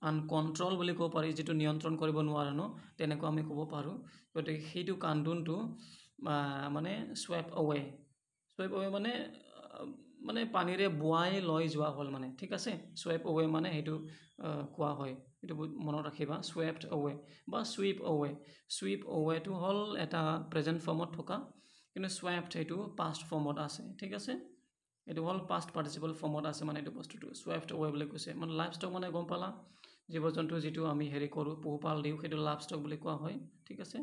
আনকণ্ট্ৰল বুলি ক'ব পাৰি, যিটো নিয়ন্ত্ৰণ কৰিব নোৱাৰে তেনেকুৱা আমি ক'ব পাৰোঁ। গতিকে সেইটো কান্দোনটো মানে চুৱেপ অৱে মানে পানীৰে বোৱাই লৈ যোৱা হ'ল মানে, ঠিক আছে। চুৱেপ অৱে মানে সেইটো কোৱা হয়, এইটো মনত ৰাখিবা, চুৱেপ্ট অৱে বা চুইপ অৱেটো হ'ল এটা প্ৰেজেণ্ট ফৰ্মত থকা, কিন্তু চুৱেপ্ট সেইটো পাষ্ট ফৰ্মত আছে, ঠিক আছে। এইটো হ'ল পাষ্ট পাৰ্টিচিপল ফৰ্মত আছে মানে এইটো বস্তুটো চুৱেপ্ট অৱে বুলি কৈছে। মানে লাইফ ষ্টক মানে গম পালা, জীৱ জন্তু যিটো আমি কৰোঁ, পোহপাল দিওঁ, সেইটো লাইফ ষ্টক বুলি কোৱা হয়, ঠিক আছে।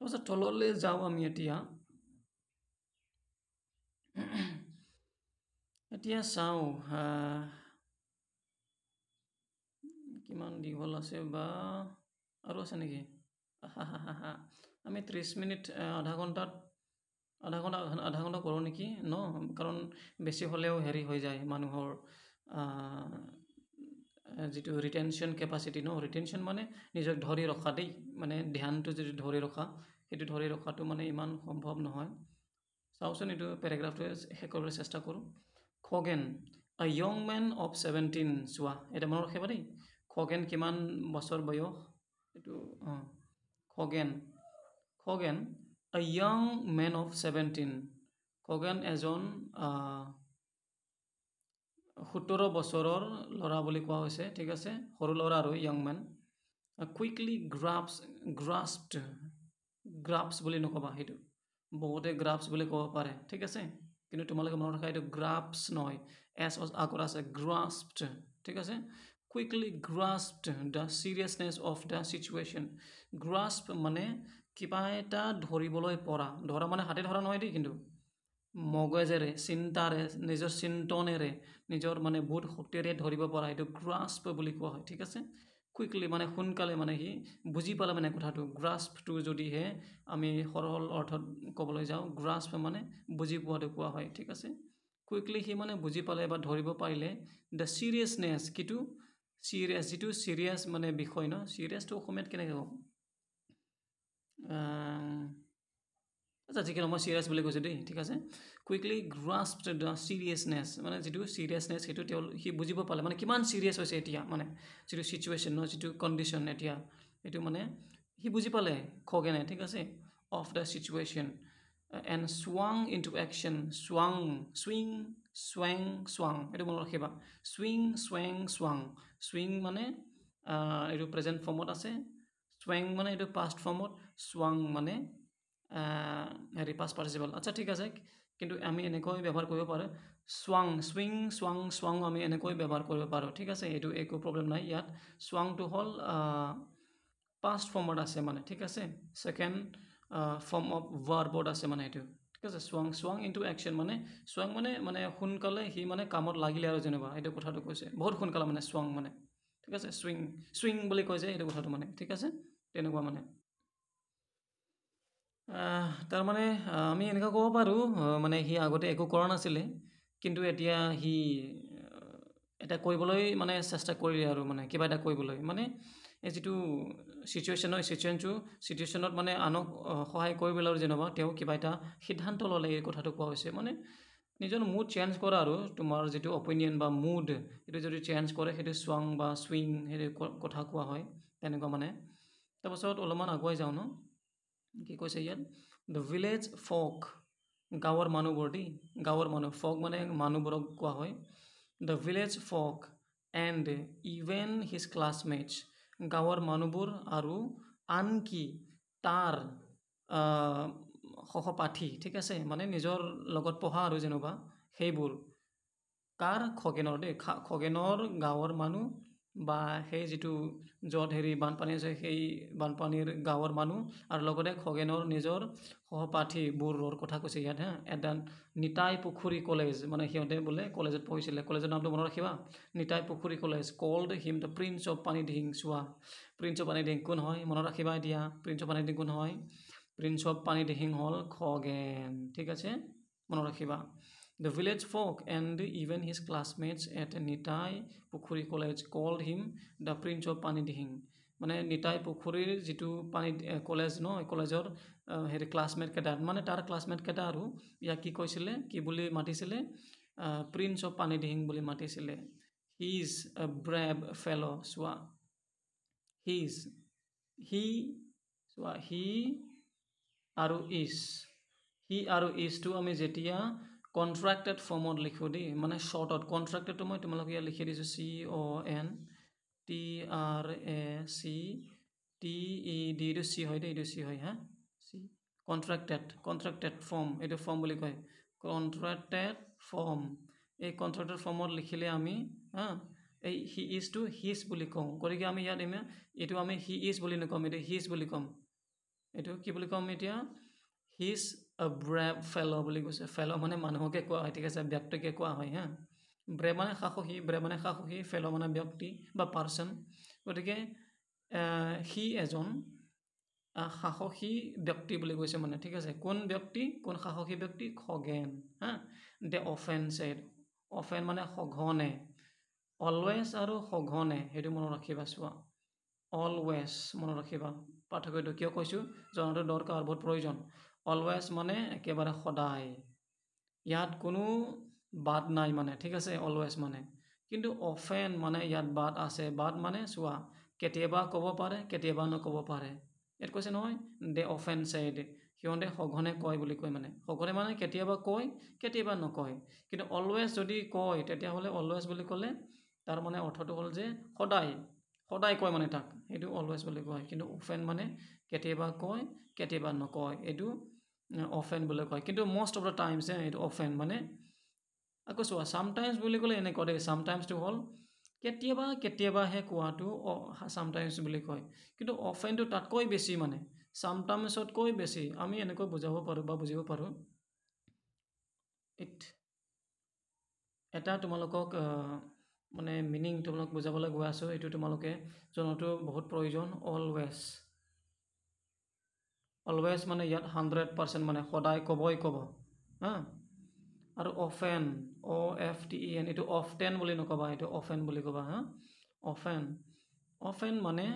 তাৰপিছত তললৈ যাওঁ আমি এতিয়া চাওঁ কিমান দীঘল আছে বা আৰু আছে নেকি, আমি 30 মিনিট আধা ঘণ্টা কৰোঁ নেকি কাৰণ বেছি হ'লেও হৈ যায় মানুহৰ যিটো ৰিটেনশ্যন কেপাচিটি ৰিটেনশ্যন মানে নিজক ধৰি ৰখা দেই, মানে ধ্যানটো যিটো ধৰি ৰখা, সেইটো ধৰি ৰখাটো মানে ইমান সম্ভৱ নহয়। চাওঁচোন এইটো পেৰাগ্ৰাফটো শেষ কৰিবলৈ চেষ্টা কৰোঁ। খগেন, আ য়ং মেন অফ 17, চোৱা এটা মনত ৰাখিবা দেই, খগেন কিমান বছৰ বয়স, এইটো খগেন আ য়ং মেন অফ 17, খগেন এজন 17 বছৰৰ ল'ৰা বুলি কোৱা হৈছে, ঠিক আছে, সৰু ল'ৰা আৰু য়ং মেন। কুইকলি গ্ৰাস্পড বুলি নক'বা, সেইটো বহুতে গ্ৰাফ্ছ বুলি ক'ব পাৰে, ঠিক আছে, কিন্তু তোমালোকে মনত ৰাখা এইটো গ্ৰাফ্ছ নহয়, আগত আছে গ্ৰাস্পড, ঠিক আছে। Quickly grasped the seriousness of the situation, grasp মানে কিবা এটা ধৰিবলৈ পৰা, ধৰা মানে হাতে ধৰা নহয় দেই, কিন্তু মগজেৰে, চিন্তাৰে, নিজৰ চিন্তনেৰে, নিজৰ মানে বোধ শক্তিৰে ধৰিব পৰা, এইটো গ্ৰাস্প বুলি কোৱা হয়, ঠিক আছে। কুইকলি মানে সোনকালে, মানে সি বুজি পালে মানে কথাটো, গ্ৰাস্পটো যদিহে আমি সৰল অৰ্থত ক'বলৈ যাওঁ, গ্ৰাস্প মানে বুজি পোৱাটো কোৱা হয়, ঠিক আছে। কুইকলি সি মানে বুজি পালে বা ধৰিব পাৰিলে দ্য চিৰিয়াছনেছ, যিটো চিৰিয়াছ মানে বিষয় চিৰিয়াছটো অসমীয়াত কেনেকৈ ক'ম, যিকেইটা মই চিৰিয়াছ বুলি কৈছোঁ দেই, ঠিক আছে। কুইকলি গ্ৰাস্পড দ্য চিৰিয়াছনেছ, মানে যিটো চিৰিয়াছনেছ সেইটো সি বুজিব পালে, মানে কিমান চিৰিয়াছ হৈছে এতিয়া, মানে যিটো চিটুৱেশ্যন যিটো কণ্ডিশ্যন এতিয়া, এইটো মানে সি বুজি পালে খগেনে, ঠিক আছে, of the situation, and swung into action. Swing, swang, swung, এইটো মনত ৰাখিবা। swing, swang, swung, swing মানে এইটো প্ৰেজেণ্ট ফৰ্মত আছে, swang মানে এইটো পাষ্ট ফৰ্মত, swung মানে হেৰি পাষ্ট পাৰ্টিচিপল। আচ্ছা ঠিক আছে, কিন্তু আমি এনেকৈ ব্যৱহাৰ কৰিব পাৰোঁ, swung, swing, swung, swung আমি এনেকৈ ব্যৱহাৰ কৰিব পাৰোঁ, ঠিক আছে, এইটো একো প্ৰব্লেম নাই ইয়াত। swungটো হ'ল পাষ্ট ফৰ্মত আছে মানে, ঠিক আছে, ছেকেণ্ড ফৰ্ম অফ ভাৰ্বত আছে মানে এইটো, ঠিক আছে। swung ইনটু একশ্যন মানে, swung মানে সোনকালে সি মানে কামত লাগিলে আৰু যেনিবা এইটো কথাটো কৈছে, বহুত সোনকালে মানে swung মানে, ঠিক আছে। চুইং বুলি কয় যে এইটো কথাটো মানে, ঠিক আছে, তেনেকুৱা মানে। তাৰমানে আমি এনেকুৱা ক'ব পাৰোঁ, মানে সি আগতে একো কৰা নাছিলে, কিন্তু এতিয়া সি এটা কৰিবলৈ মানে চেষ্টা কৰিলে আৰু মানে কিবা এটা কৰিবলৈ, মানে এই যিটো চিটুৱেশ্যনত মানে আনক সহায় কৰিবলৈ আৰু যেনিবা তেওঁ কিবা এটা সিদ্ধান্ত ল'লে, এই কথাটো কোৱা হৈছে। মানে নিজৰ মুড চেঞ্জ কৰা আৰু তোমাৰ যিটো অপিনিয়ন বা মুড সেইটো যদি চেঞ্জ কৰে সেইটো swung বা swing সেইটো কথা কোৱা হয়, তেনেকুৱা মানে। তাৰপাছত অলপমান আগুৱাই যাওঁ ন, কি কৈছে ইয়াত, দ্য ভিলেজ ফক, গাঁৱৰ মানুহবোৰ দেই, গাঁৱৰ মানুহ, ফক মানে মানুহবোৰক কোৱা হয়। The village folk and even his classmates, গাঁৱৰ মানুহবোৰ আৰু আনকি তাৰ সহপাঠী, ঠিক আছে, মানে নিজৰ লগত পঢ়া আৰু যেনিবা সেইবোৰ, কাৰ, খগেনৰ দেই, খগেনৰ গাঁৱৰ মানুহ বা সেই যিটো য'ত হেৰি বানপানী আছে সেই বানপানীৰ গাঁৱৰ মানুহ, আৰু লগতে খগেনৰ নিজৰ সহপাঠীবোৰৰ কথা কৈছে ইয়াত হা। এটা নিতাই পুখুৰী কলেজ, মানে সিহঁতে বোলে কলেজত পঢ়িছিলে, কলেজৰ নামটো মনত ৰাখিবা, Nitai Pukhuri college, called him the prince of Panidihing. চোৱা, প্ৰিন্স অফ পানীডিহিং কোন হয় মনত ৰাখিবা এতিয়া, প্ৰিন্স অফ পানীডিহিং কোন হয়, প্ৰিন্স অফ পানীডিহিং হ'ল খগেন, ঠিক আছে, মনত ৰাখিবা। The village folk and even his classmates at Nitai Pukhuri College called him the Prince of Panidihing. মানে নিতাই পুখুৰীৰ যিটো পানী কলেজ ন, কলেজৰ হেৰি ক্লাছমেট কেইটা, মানে তাৰ ক্লাছমেট কেইটা আৰু ইয়াক কি কৈছিলে, কি বুলি মাতিছিলে, প্ৰিন্স অফ পানীডিহিং বুলি মাতিছিলে। He is a brave fail', চোৱা, হি চোৱা, হি আৰু ইজটো আমি যেতিয়া কণ্ট্ৰেক্টেড ফৰ্মত লিখোঁ দেই, মানে শ্বৰ্টত, কণ্ট্ৰেক্টেডটো মই তোমালোকে ইয়াত লিখি দিছোঁ, CONTRACTED, এইটো চি হয় দেই, এইটো চি হয় হা, চি, কণ্ট্ৰেক্টেড ফৰ্ম, এইটো ফৰ্ম বুলি কয়, কণ্ট্ৰেক্টেড ফৰ্ম, এই কণ্ট্ৰেক্টেড ফৰ্মত লিখিলে আমি হা, এই হি ইজটো হিজ বুলি কওঁ, গতিকে আমি ইয়াত এইটো আমি হি ইজ বুলি নক'ম, এইটো হিজ বুলি ক'ম, এইটো কি বুলি ক'ম এতিয়া, হিজ এ ব্ৰেভ ফেল' বুলি কৈছে, ফেল' মানে মানুহকে কোৱা হয়, ঠিক আছে, ব্যক্তিকে কোৱা হয় হা। ব্ৰেভ মানে সাহসী, ফেল' মানে ব্যক্তি বা পাৰ্চন, গতিকে সি এজন সাহসী ব্যক্তি বুলি কৈছে মানে, ঠিক আছে, কোন ব্যক্তি, কোন সাহসী ব্যক্তি, খগেন হা। দে অফেন ছেড, অফেন মানে সঘনে, অলৱেজ আৰু সঘনে, সেইটো মনত ৰাখিবা, চোৱা, অলৱেজ মনত ৰাখিবা পাৰ্থক্যটো, কিয় কৈছোঁ, জনাটো দৰকাৰ, বহুত প্ৰয়োজন। অলৱেজ মানে একেবাৰে সদায়, ইয়াত কোনো বাদ নাই মানে, ঠিক আছে, অলৱেজ মানে। কিন্তু অফেন মানে ইয়াত বাদ আছে, বাদ মানে চোৱা, কেতিয়াবা ক'ব পাৰে, কেতিয়াবা নক'ব পাৰে। ইয়াত কৈছে নহয়, দে অফেন ছেড, সিহঁতে সঘনে কয় বুলি কয়, মানে সঘনে মানে কেতিয়াবা কয়, কেতিয়াবা নকয়। কিন্তু অলৱেজ যদি কয়, তেতিয়াহ'লে অলৱেজ বুলি ক'লে তাৰ মানে অৰ্থটো হ'ল যে সদায় কয় মানে তাক, সেইটো অলৱেজ বুলি কয়। কিন্তু অফেন মানে কেতিয়াবা কয়, কেতিয়াবা নকয়, এইটো অফেন বুলি কয়। কিন্তু মষ্ট অফ দ্য টাইমছ এইটো অফেন মানে, আকৌ চোৱা, চামটাইমছ বুলি ক'লে এনেকুৱা দেই, চামটাইমছটো হ'ল কেতিয়াবাহে কোৱাটো চামটাইমছ বুলি কয়, কিন্তু অফেনটো তাতকৈ বেছি মানে, চামটাইমছতকৈ বেছি, আমি এনেকৈ বুজাব পাৰোঁ বা বুজিব পাৰোঁ। এটা তোমালোকক মানে মিনিং তোমালোক বুজাবলৈ গৈ আছোঁ, এইটো তোমালোকে জনাটো বহুত প্ৰয়োজন। অলৱেজ মানে ইয়াত 100% মানে সদায় ক'বই ক'ব হা। আৰু অফেন, OFTEN, এইটো অফটেন বুলি নক'বা, এইটো অফেন বুলি ক'বা হা। অফেন মানে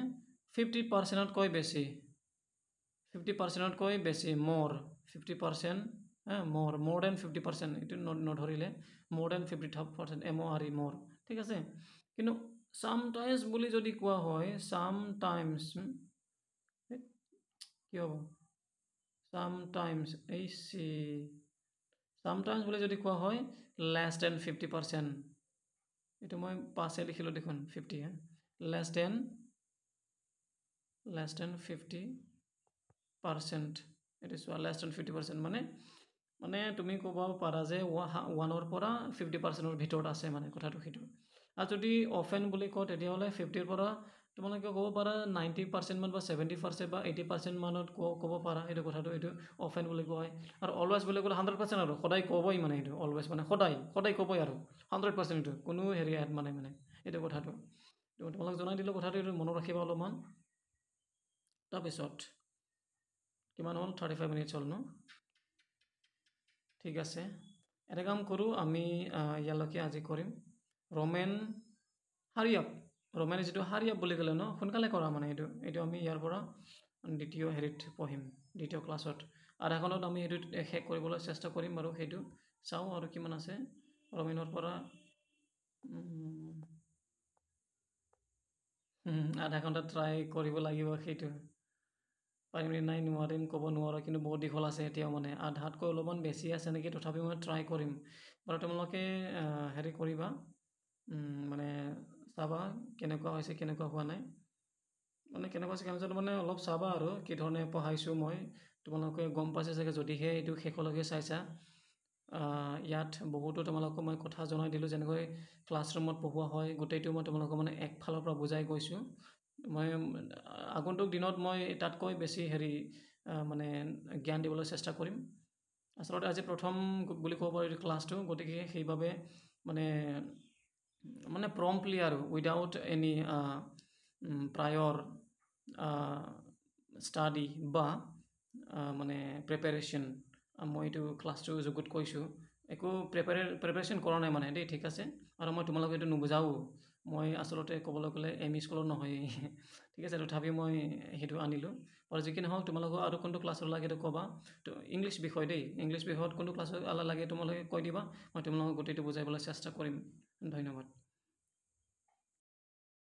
50%তকৈ বেছি, 50%তকৈ বেছি, মোৰ 50%, মোৰ দেন 50%, এইটো নধৰিলে, মোৰ দেন 50%, MORE, মোৰ, ঠিক আছে। কিন্তু চামটাইমছ বুলি যদি কোৱা হয়, চামটাইমছ কি হ'ব, Sometimes sometimes বুলি যদি কোৱা হয় less than 50%, এইটো মই পাছে লিখিলোঁ দেখোন 50 less than 50%, এইটো চোৱা less than 50% মানে তুমি ক'ব পাৰা যে 1ৰ পৰা 50%ৰ ভিতৰত আছে মানে কথাটো সেইটো। আৰু যদি অফেন বুলি কওঁ তেতিয়াহ'লে 50ৰ পৰা তোমালোকে ক'ব পাৰা 90% মান বা 70% বা 80% মানত ক'ব পাৰা এইটো কথাটো, এইটো অফেন বুলি কোৱা হয়। আৰু অলৱেজ বুলি ক'লে 100% আৰু সদায় ক'বই মানে এইটো অলৱেজ মানে সদায় ক'বই আৰু 100% এইটো কোনো হেৰি ইয়াত মানে এইটো কথাটো তোমালোক জনাই দিলোঁ কথাটো, এইটো মনত ৰাখিবা অলপমান। তাৰপিছত কিমান হ'ল 35 মিনিটছ হ'ল ন? ঠিক আছে, এটা কাম কৰোঁ আমি ইয়ালৈকে আজি কৰিম। ৰমেন হাৰিয়াপ, ৰমেনে যিটো হাৰিয়াপ বুলি ক'লে ন, সোনকালে কৰা মানে এইটো আমি ইয়াৰ পৰা দ্বিতীয় হেৰিত পঢ়িম, দ্বিতীয় ক্লাছত। আধা ঘণ্টাত আমি সেইটো শেষ কৰিবলৈ চেষ্টা কৰিম বাৰু। সেইটো চাওঁ আৰু কিমান আছে ৰমেনৰ পৰা। আধা ঘণ্টা ট্ৰাই কৰিব লাগিব, সেইটো পাৰিম নে নাই নোৱাৰিম ক'ব নোৱাৰোঁ, কিন্তু বহুত দীঘল আছে এতিয়াও মানে আধাতকৈ অলপমান বেছি আছে নেকি, তথাপিও মই ট্ৰাই কৰিম বাৰু। তোমালোকে হেৰি কৰিবা মানে চাবা কেনেকুৱা হৈছে কেনেকুৱা হোৱা নাই, মানে কেনেকুৱা হৈছে কেনেকুৱা মানে অলপ চাবা আৰু কি ধৰণে পঢ়াইছোঁ মই। তোমালোকে গম পাইছা চাগে যদিহে এইটো শেষলৈকে চাইছা। ইয়াত বহুতো তোমালোকক মই কথা জনাই দিলোঁ, যেনেকৈ ক্লাছৰুমত পঢ়োৱা হয় গোটেইটো মই তোমালোকক মানে একফালৰ পৰা বুজাই গৈছোঁ। মই আগন্তুক দিনত মই তাতকৈ বেছি হেৰি মানে জ্ঞান দিবলৈ চেষ্টা কৰিম। আচলতে আজি প্ৰথম বুলি ক'ব পাৰি ক্লাছটো, গতিকে সেইবাবে মানে প্ৰম্পটলি আৰু উইদাউট এনি প্ৰায়ৰ ষ্টাডি বা মানে প্ৰিপেৰেশ্যন মই এইটো ক্লাছটো যুগুত কৈছোঁ। একো প্ৰিপেৰেশ্যন কৰা নাই মানে দেই, ঠিক আছে। আৰু মই তোমালোকক এইটো নুবুজাও, মই আচলতে ক'বলৈ গ'লে এম ই স্কুলত নহয়েই ঠিক আছে, তথাপিও মই সেইটো আনিলোঁ। আৰু যি কি নহওক তোমালোকক আৰু কোনটো ক্লাছত লাগে সেইটো ক'বা। তো ইংলিছ বিষয় দেই, ইংলিছ বিষয়ত কোনটো ক্লাছত লাগে তোমালোকে কৈ দিবা, মই তোমালোকক গোটেইটো বুজাবলৈ চেষ্টা কৰিম। ধন্যবাদ।